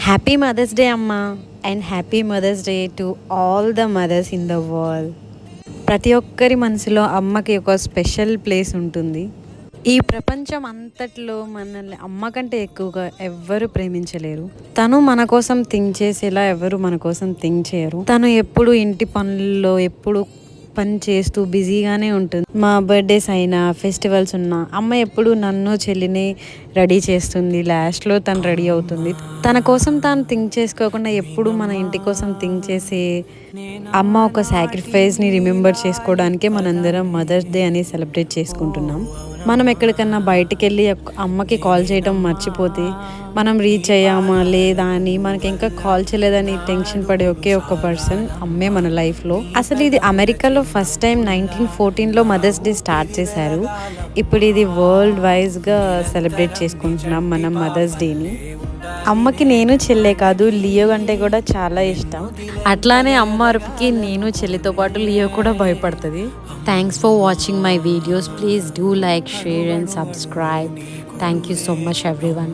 Happy mother's day అమ్మ and happy mother's day to all the mothers in the world. ప్రతి ఒక్కరి మనసులో అమ్మకి ఒక స్పెషల్ ప్లేస్ ఉంటుంది. ఈ ప్రపంచం అంతట్లో మనల్ని అమ్మ కంటే ఎక్కువగా ఎవ్వరు ప్రేమించలేరు. తను మన కోసం థింక్ చేసేలా ఎవరు మన కోసం థింక్ చేయరు. తను ఎప్పుడు ఇంటి పనుల్లో ఎప్పుడు పని చేస్తూ బిజీగానే ఉంటుంది. మా బర్త్డేస్ అయినా ఫెస్టివల్స్ ఉన్నా అమ్మ ఎప్పుడు నన్ను చెల్లిని రెడీ చేస్తుంది. లాస్ట్లో తను రెడీ అవుతుంది. తన కోసం తాను థింక్ చేసుకోకుండా ఎప్పుడు మన ఇంటి కోసం థింక్ చేసే అమ్మ ఒక సాక్రిఫైస్ని రిమెంబర్ చేసుకోవడానికే మనందరం మదర్స్ డే అని సెలబ్రేట్ చేసుకుంటున్నాం. మనం ఎక్కడికన్నా బయటికి వెళ్ళి అమ్మకి కాల్ చేయడం మర్చిపోతే మనం రీచ్ అయ్యామా లేదా అని మనకి ఇంకా కాల్ చేయలేదని టెన్షన్ పడే ఒకే ఒక్క పర్సన్ అమ్మే మన లైఫ్లో. అసలు ఇది అమెరికాలో ఫస్ట్ టైం 1914లో మదర్స్ డే స్టార్ట్ చేశారు. ఇప్పుడు ఇది వరల్డ్ వైజ్గా సెలబ్రేట్ చేసుకుంటున్నాం మనం మదర్స్ డేని. అమ్మకి నేను చెల్లె కాదు, లియో అంటే కూడా చాలా ఇష్టం. అట్లానే అమ్మ అరుపుకి నేను చెల్లితో పాటు లియో కూడా భయపడుతుంది. Thanks for watching my videos. Please do like, share and subscribe. Thank you so much everyone.